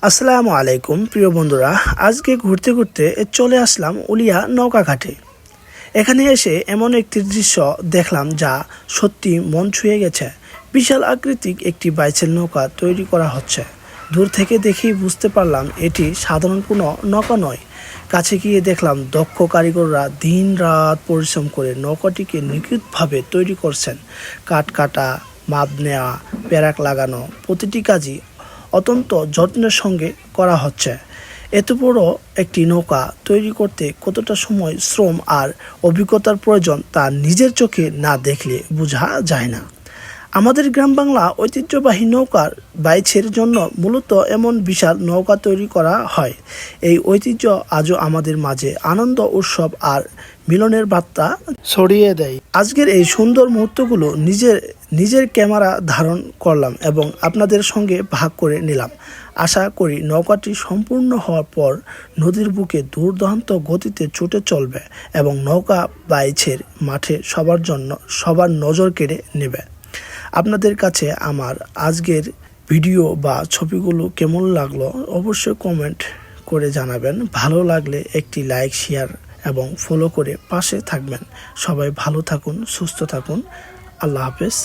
আসসালামু আলাইকুম প্রিয় বন্ধুরা, আজকে ঘুরতে ঘুরতে চলে আসলাম উলিয়া নৌকা ঘাটে। এখানে এসে এমন একটি দৃশ্য দেখলাম যা সত্যি মন ছুঁয়ে গেছে। বিশাল আকৃতিক একটি বাইচের নৌকা তৈরি করা হচ্ছে। দূর থেকে দেখেই বুঝতে পারলাম এটি সাধারণ কোনো নৌকা নয়। কাছে গিয়ে দেখলাম দক্ষ কারিগররা দিন রাত পরিশ্রম করে নৌকাটিকে নিখুঁতভাবে তৈরি করছেন। কাঠ কাটা, মাপ নেওয়া, প্যারাক লাগানো, প্রতিটি কাজই অত্যন্ত যত্নের সঙ্গে করা হচ্ছে। এত বড় একটি নৌকা তৈরি করতে কতটা সময়, শ্রম আর অভিজ্ঞতার প্রয়োজন তা নিজের চোখে না দেখলে বোঝা যায় না। আমাদের গ্রাম বাংলা ঐতিহ্যবাহী নৌকার বাইচের জন্য মূলত এমন বিশাল নৌকা তৈরি করা হয়। এই ঐতিহ্য আজও আমাদের মাঝে আনন্দ, উৎসব আর মিলনের বার্তা ছড়িয়ে দেয়। আজকের এই সুন্দর মুহূর্তগুলো নিজের ক্যামেরা ধারণ করলাম এবং আপনাদের সঙ্গে ভাগ করে নিলাম। আশা করি নৌকাটি সম্পূর্ণ হওয়ার পর নদীর বুকে দুর্দান্ত গতিতে ছুটে চলবে এবং নৌকা বাইচের মাঠে সবার নজর কেড়ে নেবে। আপনাদের কাছে আমার আজকের ভিডিও বা ছবিগুলো কেমন লাগলো অবশ্যই কমেন্ট করে জানাবেন। ভালো লাগলে একটি লাইক, শেয়ার এবং ফলো করে পাশে থাকবেন। সবাই ভালো থাকুন, সুস্থ থাকুন। আল্লাহ হাফেজ।